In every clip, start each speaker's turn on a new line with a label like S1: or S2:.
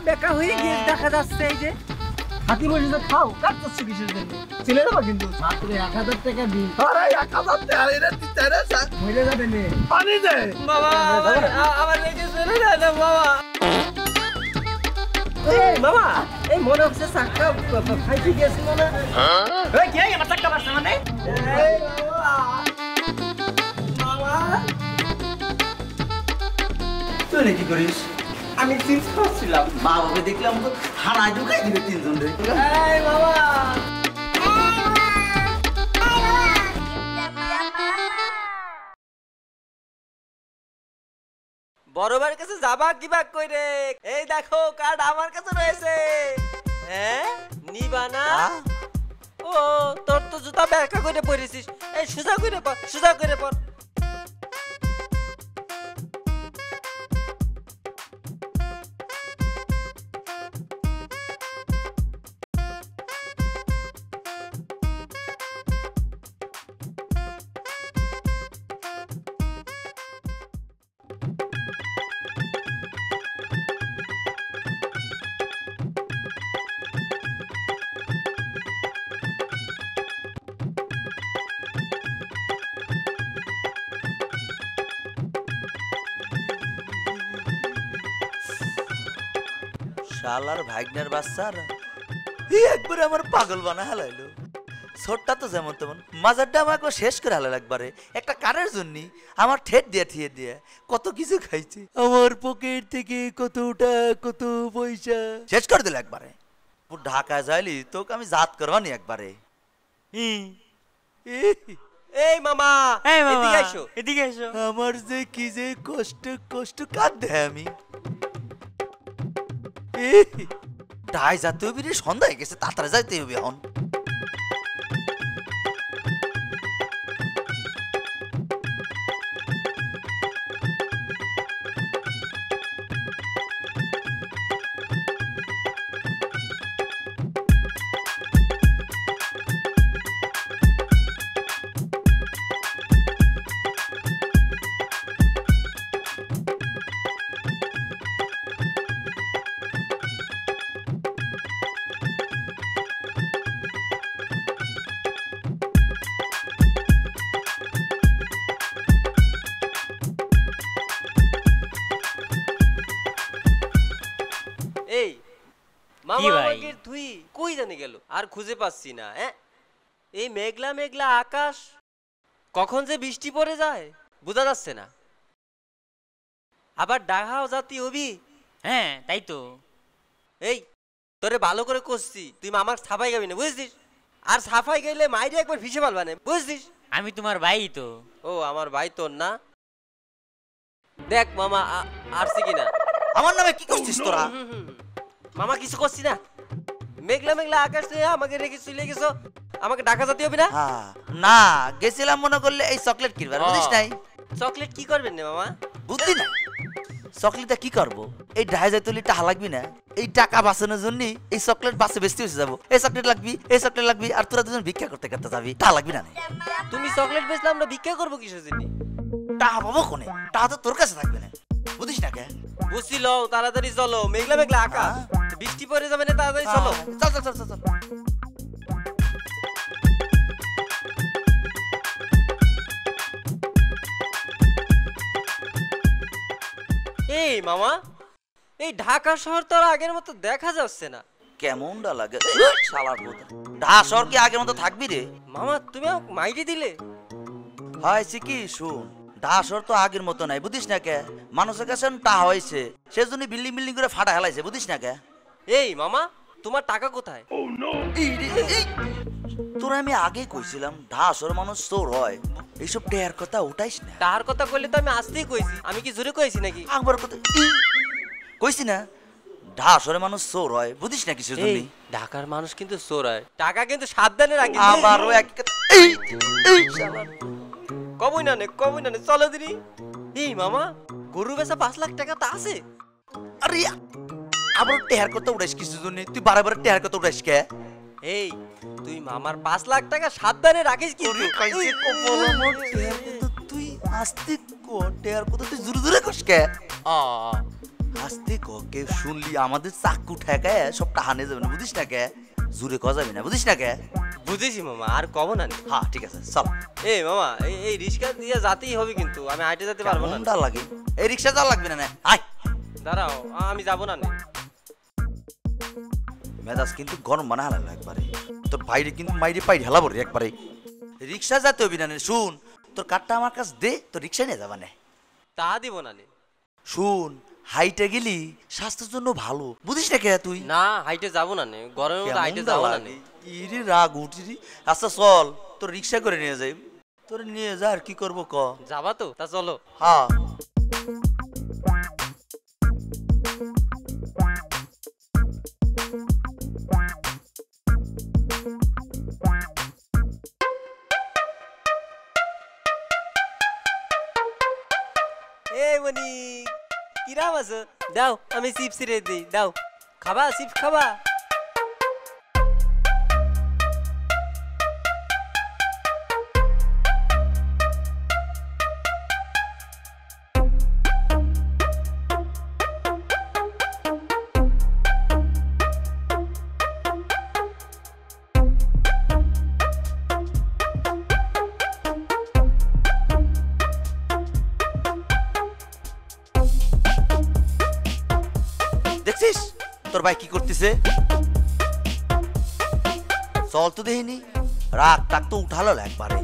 S1: বেকা হয়ে গিয়ে দেখা যাচ্ছে এই যে হাতি বসে খাও কাটতেছ কিসের জন্য ছেলে দেবো কিন্তু মাত্র 1000 টাকা দিই
S2: আরে 1000 টাকা এনে দিতে রে স্যার
S1: হইলে যাবে নে
S2: পানি দে
S1: বাবা আমার লেগে চলে না বাবা এই মামা এই মনে হচ্ছে চাক্কা ফাইটে গিয়েছিল না এই কি আমার চাক্কা বাসছে মানে এই বাবা মামা
S2: তুই কি করিস
S1: আমি চিন্তা করছিলাম
S2: মা বাবা দেখলাম তো থানায় ঢুকাই দিবে তিনজন রে
S1: এই বাবা বড়বার কাছে যাবা কিবা কই রে এই দেখো কার্ড আমার কাছে রয়েছে হ্যাঁ নিবা না ও তোর তো জুতা ব্যাকা করে পরেছিস এই সুজা করে পর সুজা করে পর
S2: শালার ভাগ্নের বাচ্চার একবারে আমার পাগল বানা হালাইলো ছোটটা তো যেমন তেমন মাজারটা আমাকে শেষ করে হালাল একবারে একটা কারের জন্য আমার ঠেট দিয়ে ঠিয়ে দিয়ে কত কিছু খাইছে আমার পকেট থেকে কতটা কত পয়সা শেষ করে দিল একবারে ঢাকা যাইলি তোকে আমি জাত করবানি একবারে
S1: এই মামা এদিকে আইসো এদিকে আইসো
S2: আমার যে কি যে কষ্ট কষ্ট কাঁদে আমি তাই যাতে হবে রে সন্ধ্যা হয়ে গেছে তাড়াতাড়ি যাইতে হবে এখন
S1: এই মামা আমাকে তুই কই জানি গেল আর খুঁজে পাচ্ছি না এই মেঘলা মেঘলা আকাশ কখন যে বৃষ্টি পড়ে যায় বোঝা যাচ্ছে না আবার ডাহাও জাতি হবি
S3: হ্যাঁ তাই তো
S1: এই তোরে ভালো করে কষছি তুই মামার সাফাই গাবি না বুঝছিস আর সাফাই গাইলে মাইরে একবার ভিসে পারবা না বুঝছিস
S3: আমি তোমার ভাই তো
S1: ও আমার ভাই তোর না দেখ মামা আসছে কিনা
S2: আমার নামে কি করছিস তোরা
S1: মামা কিছু করছি না মেঘলা মেঘলা আকাশ আমাকে রেখে চলে গেছো আমাকে ঢাকা যেতে হবে না
S2: না গেছিলাম মনে করলে এই চকলেট কিনবার বুঝিস নাই
S1: চকলেট কি করবেন না মামা
S2: বুদ্ধি না চকলেটটা কি করবো এই ঢাই যাই তুলি টাকা লাগবি না এই টাকা বাঁচানোর জন্য এই চকলেট বাসে বেচতে বসে যাবো এই চকলেট লাগবি এই চকলেট লাগবি আর তোরা দুজন ভিক্ষা করতে করতে যাবি তা লাগবি না
S1: তুমি চকলেট বেচলে আমরা ভিক্ষা করবো কিসের জন্য
S2: টাকা পাবো কোনে টাকা তো তোর কাছে থাকবে না বুঝিস না কে
S1: বুঝছিল তাড়াতাড়ি চলো মেঘলা মেঘলা আকাশ বৃষ্টি পড়ে যাবে না তাড়াতাড়ি চলো
S2: চল চল চল চল
S1: এই মামা এই ঢাকা শহর তো আর আগের মতো দেখা যাচ্ছে না
S2: কেমনটা লাগে শালার ভূত ঢাকা শহর কি আগের মতো থাকবি রে
S1: মামা তুমি আমাকে মাইরে দিলে
S2: হয়েছে কি শুন ঢাকা শহর তো আগের মতো নাই বুঝিস না কে মানুষের কাছে টা হয়েছে সেজন্য বিল্ডিং বিল্ডিং করে ফাটা হেলাইছে বুঝিস না কে
S1: এই মামা তোমার টাকা কোথায়
S2: তোরা আমি আগে কইছিলাম ঢাকা শহর মানুষ চোর হয় এইসব টেয়ার কথা উঠাইস না
S1: তার কথা কইলে তো আমি আসতেই কইছি আমি কি জোরে কইছি নাকি
S2: একবার কথা কইছি না ঢাকা শহরে মানুষ চোর হয় বুঝিস না কিসের জন্য
S1: ঢাকার মানুষ কিন্তু চোর হয় টাকা কিন্তু সাবধানে রাখি
S2: আবারও এক
S1: কবই না নে চলো দিনি এই মামা গরু বেচা 5 লাখ টাকা তা আছে
S2: আরে আবার টেয়ার কথা উঠাইস কিসের জন্য তুই বারবার টেয়ার কথা উঠাইস কে
S1: এই তুই মামার 5 লাখ টাকা সাবধানে রাখিস কি
S2: তুই আস্তে টেয়ার কথা তুই জোরে জোরে কস কে আস্তে ক, কেউ শুনলি আমাদের চাকু ঠেকায় সবটা হানে যাবে না, বুঝিস না কে? জুড়ে ক যাবি না, বুঝিস না কে?
S1: বুঝেছি মামা, আর কব না নি।
S2: হ্যাঁ ঠিক আছে, চল।
S1: এই মামা, এই রিক্সা দিয়ে যেতেই হবে, কিন্তু আমি হাইটে যেতে পারবো না।
S2: কেমনটা লাগে? এই রিক্সা যাওয়া লাগবে না, না আয়।
S1: দাঁড়াও, আমি যাবো না নি।
S2: মেজাজ কিন্তু গরম বানা হালালো একবারে, তোর বাইরে কিন্তু মাইরে পাই ঢালাবো রে একবারে। রিক্সা যেতে হবি না নে, শুন, তোর কার্ডটা আমার কাছে দে, তোর রিক্সা নিয়ে যাবা না।
S1: তা দিব না নি।
S2: শুন, হাইটে গেলি স্বাস্থ্যের জন্য ভালো, বুঝিস না কে তুই?
S1: না, হাইটে যাবো না নি, গরমের মধ্যে হাইটে যাবো না নি।
S2: ইরে রাগ উঠিরি। আচ্ছা চল, তোর রিক্সা করে নিয়ে যাই। তোর নিয়ে যা, আর কি করবো ক?
S1: যাবা তো, তা চলো।
S2: হ্যাঁ।
S1: এই মনি, কিরাম আছো? দাও, আমি চিপস রে দিই, দাও। খাবা চিপস খাবা?
S2: দেখছিস তোর ভাই কি করতেছে? চল তো দেখিনি, রাগ টাক তো উঠালো একবারে।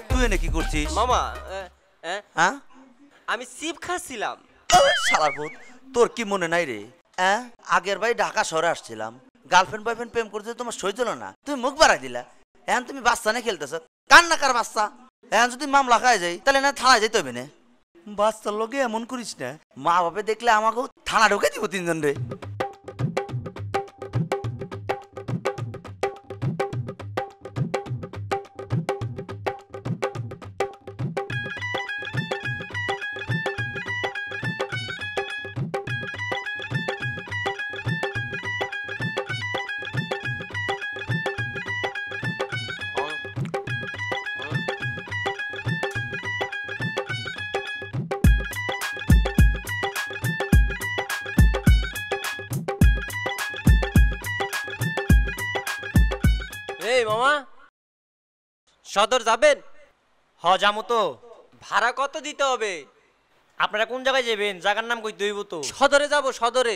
S2: তুই এনে কি করছিস?
S1: মামা,
S2: হ্যাঁ,
S1: আমি চিপ খাচ্ছিলাম।
S2: শালার পুত, তোর কি মনে নাই রে? হ্যাঁ, আগের ভাই ঢাকা শহরে আসছিলাম, গার্লফ্রেন্ড বয়ফ্রেন্ড প্রেম করতে তোমার সহ্য হলো না, তুমি মুখ বাড়াই দিলা। এখন তুমি বাচ্চা নিয়ে খেলতেছ, কান্না কার বাচ্চা? এখন যদি মামলা খাই যাই, তাহলে না থানায় যাইতে হবে না। বাচ্চার লোকে এমন করিস না, মা বাপে দেখলে আমাকেও থানা ঢুকে দিব তিনজন রে।
S1: এই মামা, সদর যাবেন?
S3: হ যামু তো।
S1: ভাড়া কত দিতে হবে?
S3: আপনারা কোন জায়গায় যাবেন? জায়গার নাম কই দইব তো।
S1: সদরে যাব, সদরে।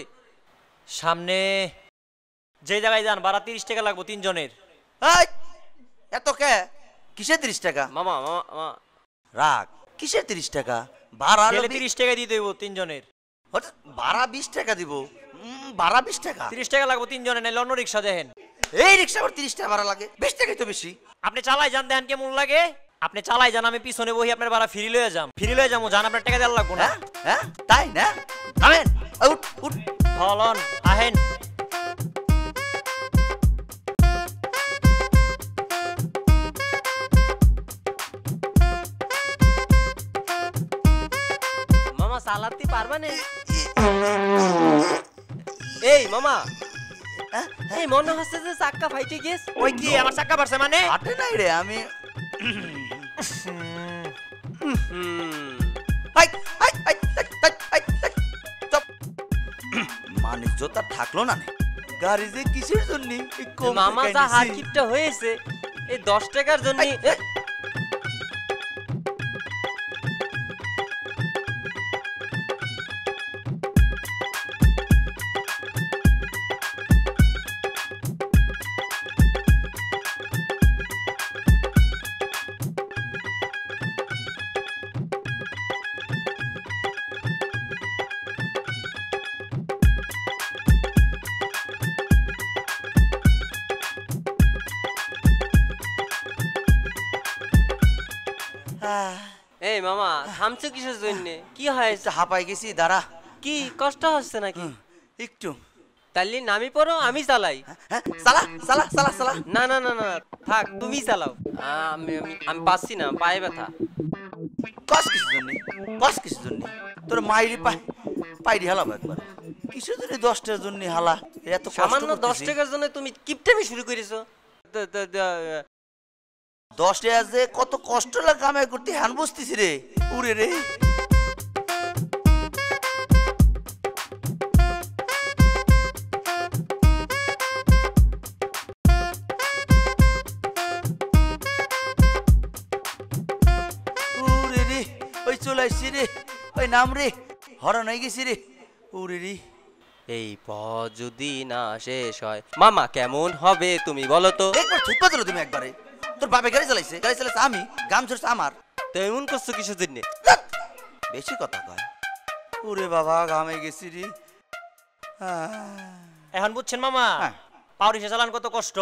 S3: সামনে যে জায়গায় যান ভাড়া 30 টাকা লাগবো তিনজনের।
S2: এই, এত কে? কিসের 30 টাকা?
S1: মামা মামা মামা,
S2: রাগ, কিসের 30 টাকা? ভাড়া
S3: গেলে 30 টাকা দিয়ে দইব তিনজনের।
S2: ভাড়া 20 টাকা দিব। ভাড়া 20 টাকা?
S3: 30 টাকা লাগবো তিনজনের, নাইলে অন্য রিক্সা দেখেন।
S2: এই রিক্সা আবার 30 টাকা ভাড়া লাগে? 20 টাকাই তো বেশি।
S3: আপনি চালাই যান, দেখেন কেমন লাগে। আপনি চালাই যান, আমি পিছনে বহি আপনার ভাড়া ফ্রি লয়ে যাম। ফ্রি লয়ে যাবো, যান আপনার টাকা দেওয়ার লাগবো না।
S2: হ্যাঁ হ্যাঁ, তাই না? নামেন, উঠ উঠ।
S3: হলন আহেন।
S1: মামা চালাতে পারবা না? এই মামা, এই মনে হচ্ছে যে চাক্কা ফাইটে গেছে।
S3: ওই কি আমার চাক্কা পারছে মানে?
S2: হাটে নাই রে, আমি I, I, I, I, I, I, I, চুপ। মানে জোতা থাকলো না নে। গাড়ি যে কিসের জন্য?
S1: মামা যা হাত কিপটা হয়েছে, এই 10 টাকার জন্য। এই মামা, থামছো কিসের জন্য? কি হয়েছে?
S2: হাঁপাই গেছি, দাঁড়া।
S1: কি কষ্ট হচ্ছে নাকি?
S2: একটু।
S1: তাইলে নামি পড়ো, আমি চালাই।
S2: হ্যাঁ, চালা চালা চালা চালা।
S1: না না না না, থাক, তুমি চালাও। আমি আমি আমি পাচ্ছি না, পায়ে ব্যথা।
S2: কস কিসের জন্য? কস কিসের জন্য? তোর মাইরি পাইরি হালাম একবার। কিসের জন্য 10 টাকার জন্য হালা? এত কষ্ট
S1: সামান্য 10
S2: করতেছি।
S1: টাকার জন্য তুমি কিপটামি শুরু করেছো?
S2: 10 টাকা যে কত কষ্ট লাগে কামাই করতে, হ্যান বসতেছি রে। উড়ে রে। আইছি রে, ওই নাম রে, হরণ হয়ে গেছি রে, উরে রে।
S1: এই পথ যদি না শেষ হয় মামা কেমন হবে তুমি বলো তো।
S2: একবার থুপা দিল তুমি একবারে। তোর বাপে গাড়ি চালাইছে আমি, গাম ঝরছে আমার।
S1: তো এমন করছো কিসের জন্য?
S2: বেশি কথা কয়। ওরে বাবা ঘামে গেছি রে।
S3: এখন বুঝছেন মামা
S2: হ্যাঁ।
S3: পাউরিসে চালান কত কষ্ট।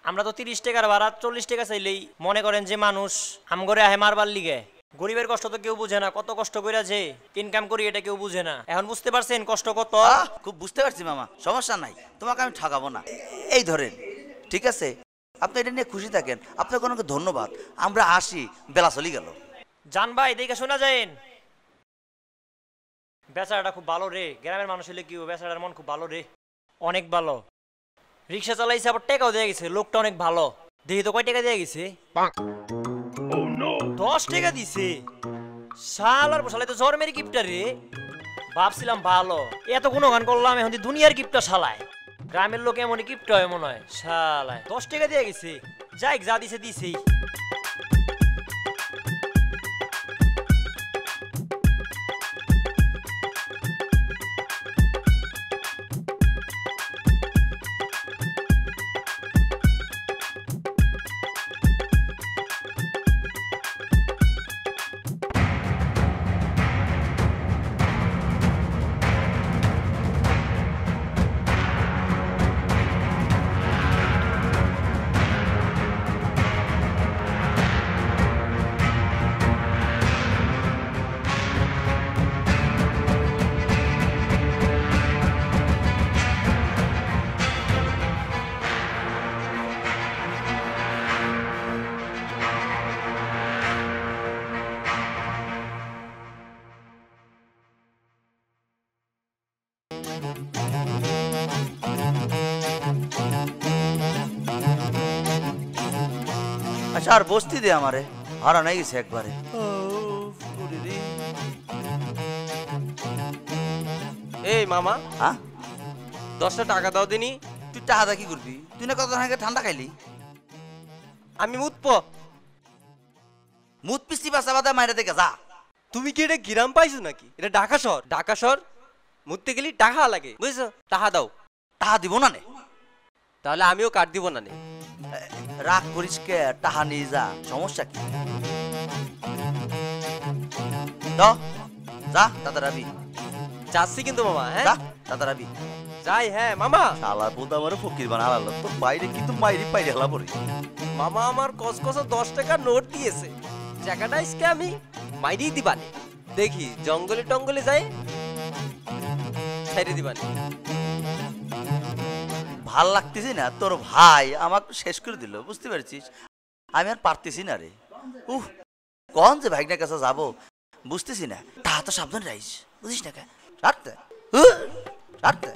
S3: আমরা তো 30 টাকার ভাড়া 40 টাকা চাইলেই মনে করেন যে মানুষ আমগরে আহে মারবার লিগে। গরিবের কষ্ট তো কেউ বুঝে না, কত কষ্ট কইরা যে ইনকাম করি এটা কেউ বুঝে না। এখন বুঝতে পারছেন কষ্ট কত।
S2: খুব বুঝতে পারছি মামা, সমস্যা নাই, তোমাকে আমি ঠকাবো না। এই ধরেন, ঠিক আছে, আপনি এটা নিয়ে খুশি থাকেন, আপনাকে অনেক ধন্যবাদ। আমরা আসি, বেলা চলে গেল।
S3: জান ভাই দেখে শোনা যায়ন বেচারাটা খুব ভালো রে, গ্রামের মানুষ হলে কি বেচারার মন খুব ভালো রে, অনেক ভালো। রিক্সা চালাইছে আবার টাকাও দিয়ে গেছে, লোকটা অনেক ভালো। দেখি তো কয় টাকা দিয়ে গেছে? 10 টাকা দিছে। শালার বসালে তো জ্বর মেরে গিফটটা রে। ভাবছিলাম ভালো, এত গুণগান করলাম, এখন দুনিয়ার গিফটটা শালায়। গ্রামের লোক এমনই গিফট হয় মনে হয়, শালায় 10 টাকা দিয়ে গেছে। যাই যা দিছে দিছেই।
S2: আচ্ছা আর বসতি দে আমারে, হারান হয়ে গেছে একবারে।
S1: এই মামা
S2: হ্যাঁ,
S1: 10টা টাকা দাও দিনি।
S2: তুই টাকা কি করবি? তুই না কত আগে ঠান্ডা খাইলি?
S1: আমি মুতপ।
S2: মুত পিস্তি বাসা বাদা মাইরে দেখে যা।
S1: তুমি কি এটা গ্রাম পাইছো নাকি? এটা ঢাকা শহর। ঢাকা শহর মুততে গেলে টাকা লাগে, বুঝছো? টাকা দাও।
S2: টাকা দিব না নে?
S1: তাহলে আমিও কাট দিব না নে।
S2: রাগ করিস কে? টাকা নিয়ে যা, সমস্যা কি? যা তাড়াতাড়ি
S1: যাচ্ছি কিন্তু মামা। হ্যাঁ
S2: যা তাড়াতাড়ি
S1: যাই। হ্যাঁ মামা।
S2: শালা বোধ আমার ফকির বানালো তো, বাইরে কিন্তু মাইরি পাইরে হেলা পড়ি।
S1: মামা আমার কসকস 10 টাকার নোট দিয়েছে, টাকাটা আজকে আমি মাইরি দিবানি। দেখি জঙ্গলে টঙ্গলে যাই ছেড়ে দিবানি।
S2: ভাল লাগতেছি না, তোর ভাই আমাকে শেষ করে দিল, বুঝতে পারছিস? আমি আর পারতেছি না রে। কোন যে ভাইগনার কাছে যাবো বুঝতেছি না। তা তো সাবধান রাইস, বুঝিস না? রাখতে রাখতে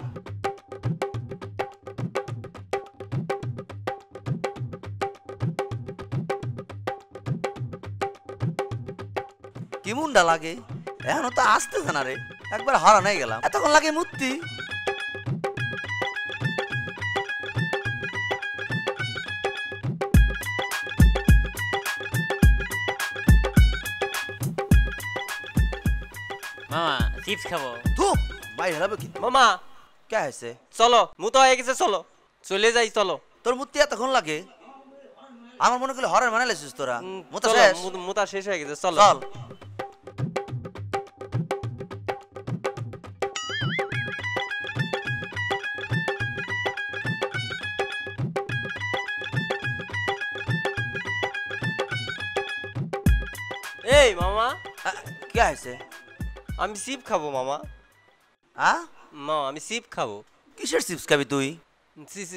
S2: কি মুন্ডা লাগে, এখনো তো আসতেছে না রে। একবার হারান হয়ে গেলাম, এতক্ষণ লাগে মূর্তি।
S3: মামা চিপস খাবো।
S2: তু ভাই হেলাবে কি?
S1: মামা
S2: কে আছে?
S1: চলো, মুতো হয়ে গেছে, চলো চলে যাই। চলো।
S2: তোর মূর্তি এতক্ষণ লাগে? আমার মনে করলে হরের মানে লেছিস তোরা। মুতা
S1: চলো,
S2: শেষ?
S1: মুতা শেষ হয়ে গেছে, চলো।
S2: চল।
S1: এই মামা
S2: কে আছে?
S1: আমি সিপ খাবো মামা। মা আমি সিপ খাবো।
S2: কিসের চিপস খাবি তুই?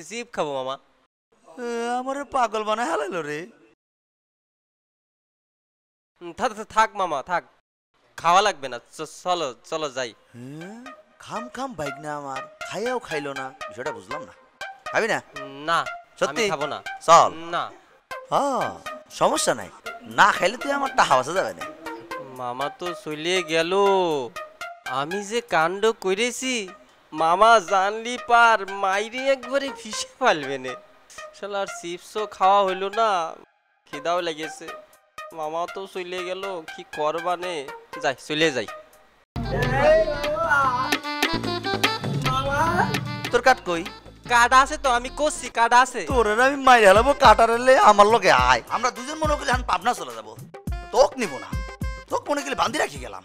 S1: সিপ খাবো মামা।
S2: আমার পাগল বানায় হালাইলো রে।
S1: থাক মামা থাক, খাওয়া লাগবে না। চলো চলো যাই।
S2: খাম খাম বাইক না আমার, খাইয়াও খাইলো না, বিষয়টা বুঝলাম না। খাবি না?
S1: না
S2: সত্যি
S1: আমি খাবো না।
S2: চল।
S1: না
S2: সমস্যা নাই, না খাইলে তুই আমার টাকা বাঁচা যাবে না।
S1: মামা তো চলিয়ে গেল, আমি যে কাণ্ড করেছি মামা জানলি পার মাইরে একবারে ফিসে ফেলবে না। শালার চিপসও খাওয়া হইলো না, খিদাও লেগেছে। মামা তো চলে গেল, কি করবানে। যাই চলে যাই।
S2: তোর কাট কই?
S1: কাটা আছে তো, আমি করছি, কাটা আছে।
S2: তোর আমি মাইরে হেলাবো, কাটারেলে আমার লগে আয়, আমরা দুজন মনে করি পাবনা চলে যাবো। তোক নিব না, তোক মনে করি বান্ধি রাখি গেলাম।